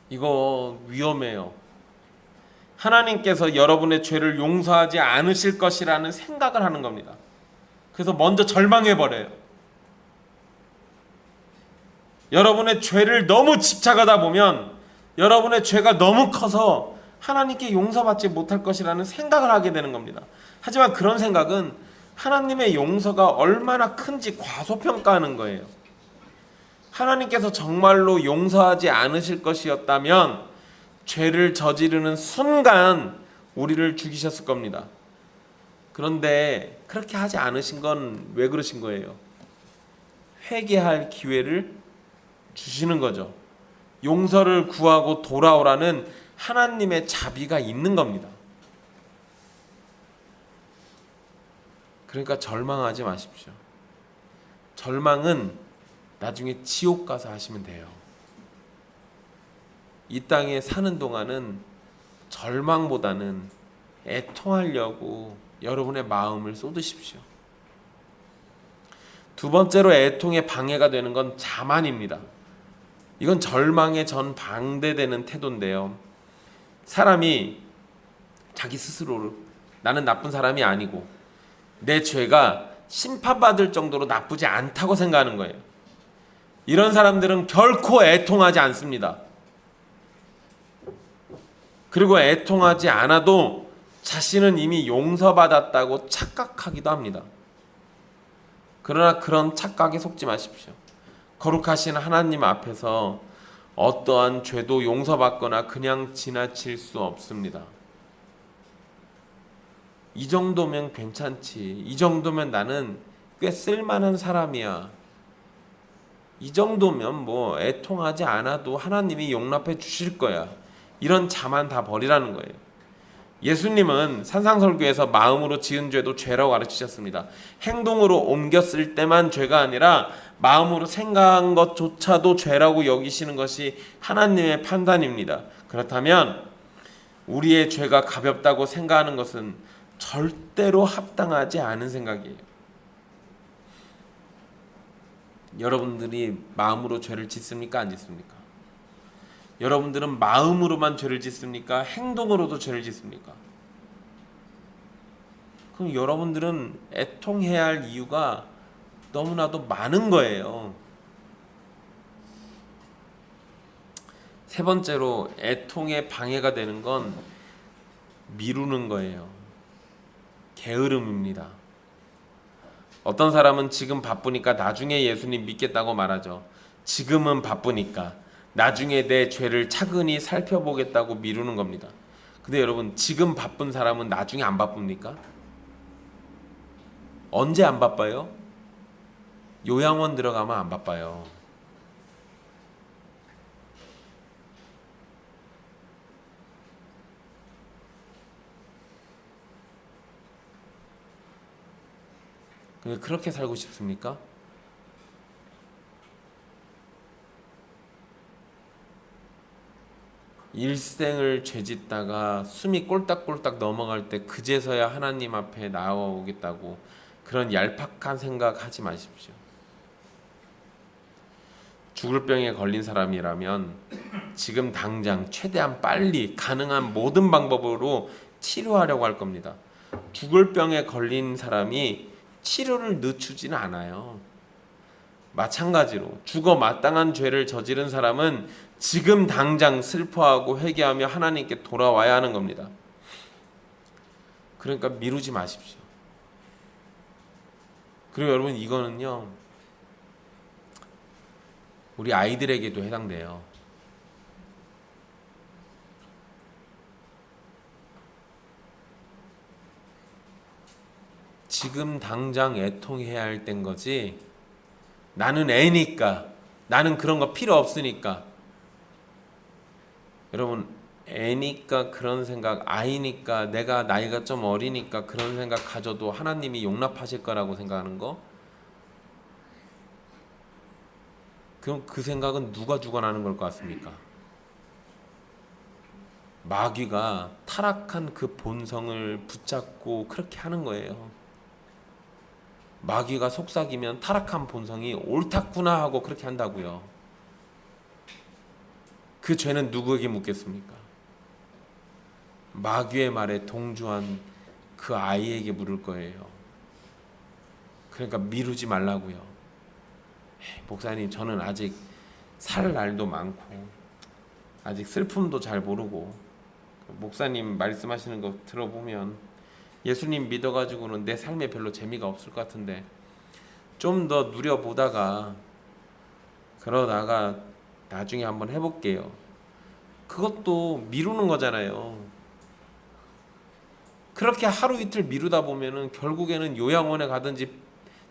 이거 위험해요. 하나님께서 여러분의 죄를 용서하지 않으실 것이라는 생각을 하는 겁니다. 그래서 먼저 절망해버려요. 여러분의 죄를 너무 집착하다 보면 여러분의 죄가 너무 커서 하나님께 용서받지 못할 것이라는 생각을 하게 되는 겁니다. 하지만 그런 생각은 하나님의 용서가 얼마나 큰지 과소평가하는 거예요. 하나님께서 정말로 용서하지 않으실 것이었다면 죄를 저지르는 순간 우리를 죽이셨을 겁니다. 그런데 그렇게 하지 않으신 건 왜 그러신 거예요? 회개할 기회를 주시는 거죠. 용서를 구하고 돌아오라는 하나님의 자비가 있는 겁니다. 그러니까 절망하지 마십시오. 절망은 나중에 지옥 가서 하시면 돼요. 이 땅에 사는 동안은 절망보다는 애통하려고 여러분의 마음을 쏟으십시오. 두 번째로 애통에 방해가 되는 건 자만입니다. 이건 절망에 전 방대되는 태도인데요. 사람이 자기 스스로를 나는 나쁜 사람이 아니고 내 죄가 심판받을 정도로 나쁘지 않다고 생각하는 거예요. 이런 사람들은 결코 애통하지 않습니다. 그리고 애통하지 않아도 자신은 이미 용서받았다고 착각하기도 합니다. 그러나 그런 착각에 속지 마십시오. 거룩하신 하나님 앞에서 어떠한 죄도 용서받거나 그냥 지나칠 수 없습니다. 이 정도면 괜찮지. 이 정도면 나는 꽤 쓸만한 사람이야. 이 정도면 뭐 애통하지 않아도 하나님이 용납해 주실 거야. 이런 자만 다 버리라는 거예요. 예수님은 산상설교에서 마음으로 지은 죄도 죄라고 가르치셨습니다. 행동으로 옮겼을 때만 죄가 아니라 마음으로 생각한 것조차도 죄라고 여기시는 것이 하나님의 판단입니다. 그렇다면 우리의 죄가 가볍다고 생각하는 것은 절대로 합당하지 않은 생각이에요. 여러분들이 마음으로 죄를 짓습니까? 안 짓습니까? 여러분들은 마음으로만 죄를 짓습니까? 행동으로도 죄를 짓습니까? 그럼 여러분들은 애통해야 할 이유가 너무나도 많은 거예요. 세 번째로 애통에 방해가 되는 건 미루는 거예요. 게으름입니다. 어떤 사람은 지금 바쁘니까 나중에 예수님 믿겠다고 말하죠. 지금은 바쁘니까 나중에 내 죄를 차근히 살펴보겠다고 미루는 겁니다. 근데 여러분, 지금 바쁜 사람은 나중에 안 바쁩니까? 언제 안 바빠요? 요양원 들어가면 안 바빠요. 근데 그렇게 살고 싶습니까? 일생을 죄짓다가 숨이 꼴딱꼴딱 넘어갈 때 그제서야 하나님 앞에 나아오겠다고 그런 얄팍한 생각 하지 마십시오. 죽을 병에 걸린 사람이라면 지금 당장 최대한 빨리 가능한 모든 방법으로 치료하려고 할 겁니다. 죽을 병에 걸린 사람이 치료를 늦추지는 않아요. 마찬가지로 죽어 마땅한 죄를 저지른 사람은 지금 당장 슬퍼하고 회개하며 하나님께 돌아와야 하는 겁니다. 그러니까 미루지 마십시오. 그리고 여러분, 이거는요, 우리 아이들에게도 해당돼요. 지금 당장 애통해야 할 땐 거지, 나는 애니까, 나는 그런 거 필요 없으니까. 여러분, 애니까 그런 생각, 아이니까, 내가 나이가 좀 어리니까 그런 생각 가져도 하나님이 용납하실 거라고 생각하는 거? 그럼 그 생각은 누가 주관하는 걸 것 같습니까? 마귀가 타락한 그 본성을 붙잡고 그렇게 하는 거예요. 마귀가 속삭이면 타락한 본성이 옳았구나 하고 그렇게 한다고요. 그 죄는 누구에게 묻겠습니까? 마귀의 말에 동조한 그 아이에게 물을 거예요. 그러니까 미루지 말라고요. 목사님, 저는 아직 살 날도 많고 아직 슬픔도 잘 모르고, 목사님 말씀하시는 거 들어보면 예수님 믿어가지고는 내 삶에 별로 재미가 없을 것 같은데 좀 더 누려보다가 그러다가 나중에 한번 해볼게요. 그것도 미루는 거잖아요. 그렇게 하루 이틀 미루다 보면은 결국에는 요양원에 가든지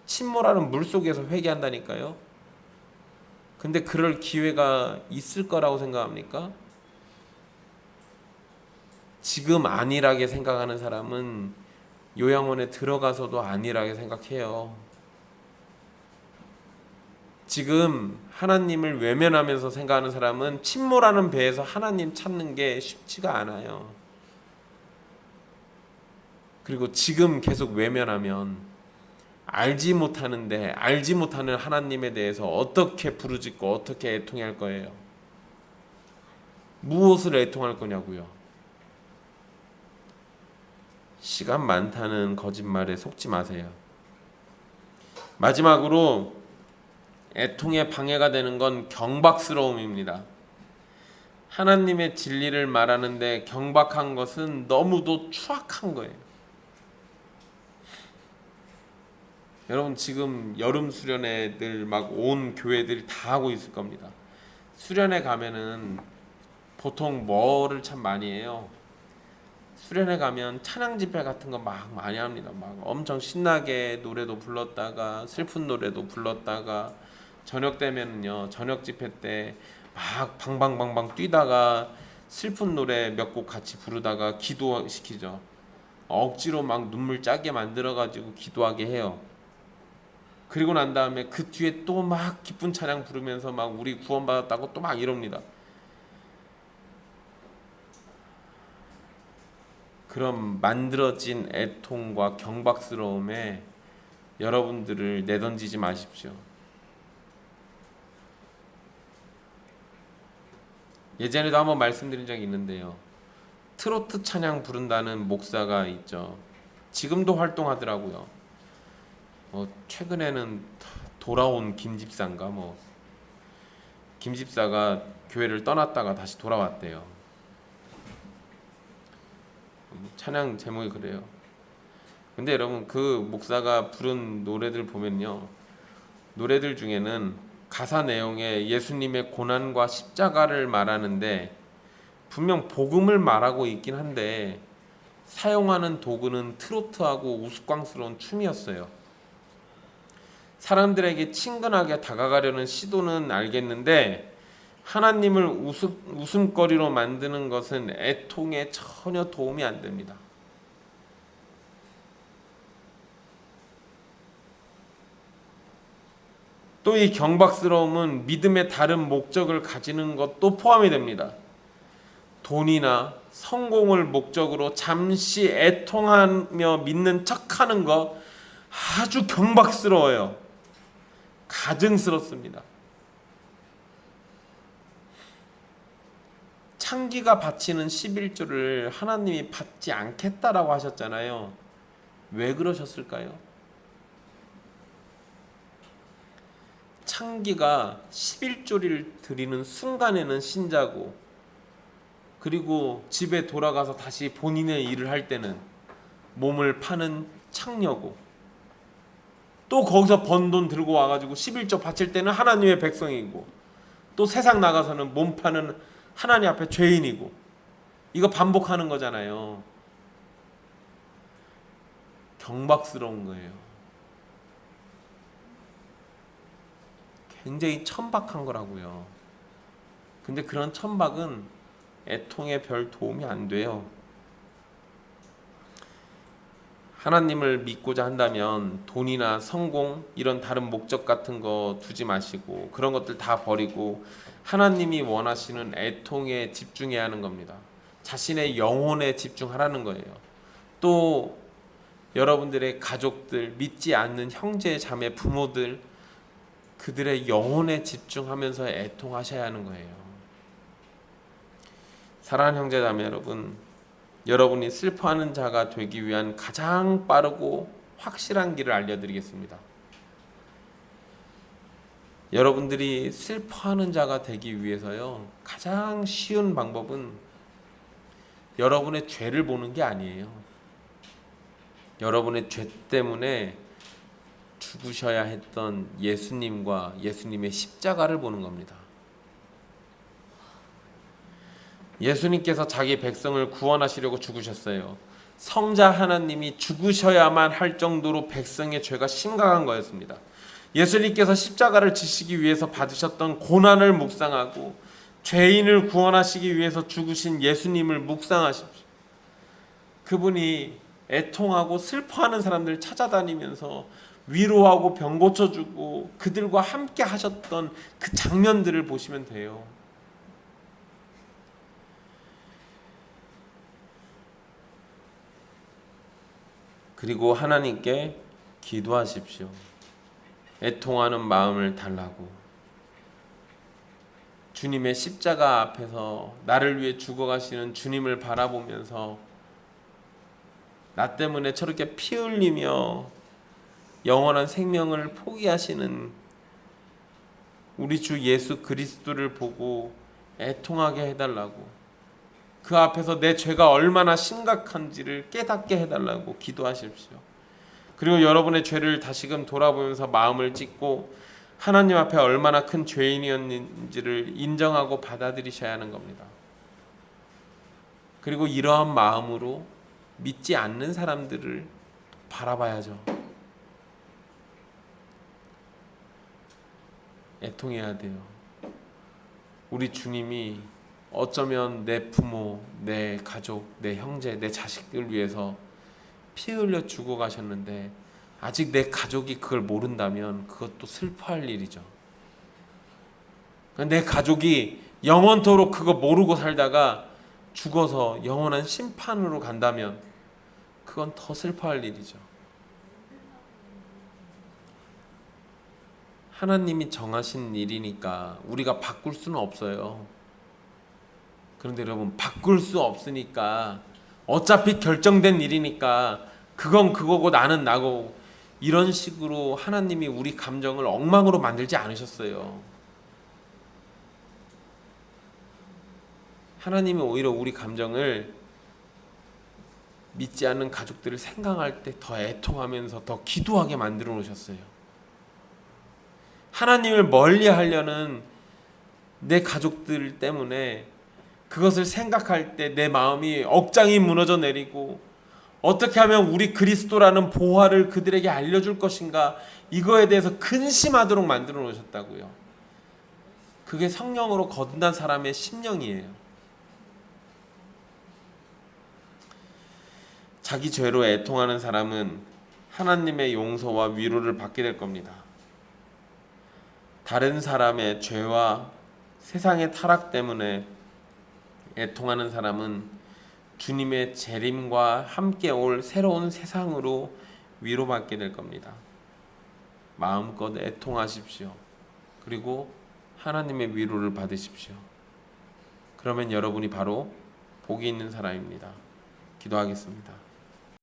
침몰하는 물속에서 회개한다니까요. 근데 그럴 기회가 있을 거라고 생각합니까? 지금 안일하게 생각하는 사람은 요양원에 들어가서도 안일하게 생각해요. 지금 하나님을 외면하면서 생각하는 사람은 침몰하는 배에서 하나님 찾는 게 쉽지가 않아요. 그리고 지금 계속 외면하면 알지 못하는데 알지 못하는 하나님에 대해서 어떻게 부르짖고 어떻게 애통할 거예요? 무엇을 애통할 거냐고요? 시간 많다는 거짓말에 속지 마세요. 마지막으로 애통에 방해가 되는 건 경박스러움입니다. 하나님의 진리를 말하는데 경박한 것은 너무도 추악한 거예요. 여러분, 지금 여름 수련회들 막 온 교회들이 다 하고 있을 겁니다. 수련회 가면은 보통 뭐를 참 많이 해요. 수련회 가면 찬양 집회 같은 거 막 많이 합니다. 막 엄청 신나게 노래도 불렀다가 슬픈 노래도 불렀다가 저녁 되면은요, 저녁 집회 때 막 방방방방 뛰다가 슬픈 노래 몇 곡 같이 부르다가 기도시키죠. 억지로 막 눈물 짜게 만들어가지고 기도하게 해요. 그리고 난 다음에 그 뒤에 또 막 기쁜 찬양 부르면서 막 우리 구원받았다고 또 막 이럽니다. 그런 만들어진 애통과 경박스러움에 여러분들을 내던지지 마십시오. 예전에도 한번 말씀드린 적이 있는데요. 트로트 찬양 부른다는 목사가 있죠. 지금도 활동하더라고요. 최근에는 돌아온 김집사인가 김집사가 교회를 떠났다가 다시 돌아왔대요. 찬양 제목이 그래요. 근데 여러분, 그 목사가 부른 노래들 보면요, 노래들 중에는 가사 내용에 예수님의 고난과 십자가를 말하는데 분명 복음을 말하고 있긴 한데 사용하는 도구는 트로트하고 우스꽝스러운 춤이었어요. 사람들에게 친근하게 다가가려는 시도는 알겠는데 하나님을 웃음거리로 만드는 것은 애통에 전혀 도움이 안 됩니다. 또 이 경박스러움은 믿음의 다른 목적을 가지는 것도 포함이 됩니다. 돈이나 성공을 목적으로 잠시 애통하며 믿는 척하는 것 아주 경박스러워요. 가증스럽습니다. 창기가 바치는 11조를 하나님이 받지 않겠다라고 하셨잖아요. 왜 그러셨을까요? 창기가 11조를 드리는 순간에는 신자고, 그리고 집에 돌아가서 다시 본인의 일을 할 때는 몸을 파는 창녀고, 또 거기서 번 돈 들고 와가지고 11조 바칠 때는 하나님의 백성이고, 또 세상 나가서는 몸 파는 하나님 앞에 죄인이고, 이거 반복하는 거잖아요. 경박스러운 거예요. 굉장히 천박한 거라고요. 근데 그런 천박은 애통에 별 도움이 안 돼요. 하나님을 믿고자 한다면 돈이나 성공, 이런 다른 목적 같은 거 두지 마시고 그런 것들 다 버리고 하나님이 원하시는 애통에 집중해야 하는 겁니다. 자신의 영혼에 집중하라는 거예요. 또 여러분들의 가족들, 믿지 않는 형제, 자매, 부모들, 그들의 영혼에 집중하면서 애통하셔야 하는 거예요. 사랑하는 형제, 자매 여러분, 여러분이 슬퍼하는 자가 되기 위한 가장 빠르고 확실한 길을 알려드리겠습니다. 여러분들이 슬퍼하는 자가 되기 위해서요, 가장 쉬운 방법은 여러분의 죄를 보는 게 아니에요. 여러분의 죄 때문에 죽으셔야 했던 예수님과 예수님의 십자가를 보는 겁니다. 예수님께서 자기 백성을 구원하시려고 죽으셨어요. 성자 하나님이 죽으셔야만 할 정도로 백성의 죄가 심각한 거였습니다. 예수님께서 십자가를 지시기 위해서 받으셨던 고난을 묵상하고 죄인을 구원하시기 위해서 죽으신 예수님을 묵상하십시오. 그분이 애통하고 슬퍼하는 사람들 찾아다니면서 위로하고 병 고쳐주고 그들과 함께 하셨던 그 장면들을 보시면 돼요. 그리고 하나님께 기도하십시오. 애통하는 마음을 달라고. 주님의 십자가 앞에서 나를 위해 죽어가시는 주님을 바라보면서 나 때문에 저렇게 피 흘리며 영원한 생명을 포기하시는 우리 주 예수 그리스도를 보고 애통하게 해달라고, 그 앞에서 내 죄가 얼마나 심각한지를 깨닫게 해달라고 기도하십시오. 그리고 여러분의 죄를 다시금 돌아보면서 마음을 찢고 하나님 앞에 얼마나 큰 죄인이었는지를 인정하고 받아들이셔야 하는 겁니다. 그리고 이러한 마음으로 믿지 않는 사람들을 바라봐야죠. 애통해야 돼요. 우리 주님이 어쩌면 내 부모, 내 가족, 내 형제, 내 자식들 위해서 피 흘려 죽어가셨는데 아직 내 가족이 그걸 모른다면 그것도 슬퍼할 일이죠. 내 가족이 영원토록 그거 모르고 살다가 죽어서 영원한 심판으로 간다면 그건 더 슬퍼할 일이죠. 하나님이 정하신 일이니까 우리가 바꿀 수는 없어요. 그런데 여러분, 바꿀 수 없으니까 어차피 결정된 일이니까 그건 그거고 나는 나고, 이런 식으로 하나님이 우리 감정을 엉망으로 만들지 않으셨어요. 하나님이 오히려 우리 감정을 믿지 않는 가족들을 생각할 때 더 애통하면서 더 기도하게 만들어 놓으셨어요. 하나님을 멀리 하려는 내 가족들 때문에 그것을 생각할 때 내 마음이 억장이 무너져 내리고 어떻게 하면 우리 그리스도라는 보화를 그들에게 알려줄 것인가, 이거에 대해서 근심하도록 만들어 놓으셨다고요. 그게 성령으로 거듭난 사람의 심령이에요. 자기 죄로 애통하는 사람은 하나님의 용서와 위로를 받게 될 겁니다. 다른 사람의 죄와 세상의 타락 때문에 애통하는 사람은 주님의 재림과 함께 올 새로운 세상으로 위로받게 될 겁니다. 마음껏 애통하십시오. 그리고 하나님의 위로를 받으십시오. 그러면 여러분이 바로 복이 있는 사람입니다. 기도하겠습니다.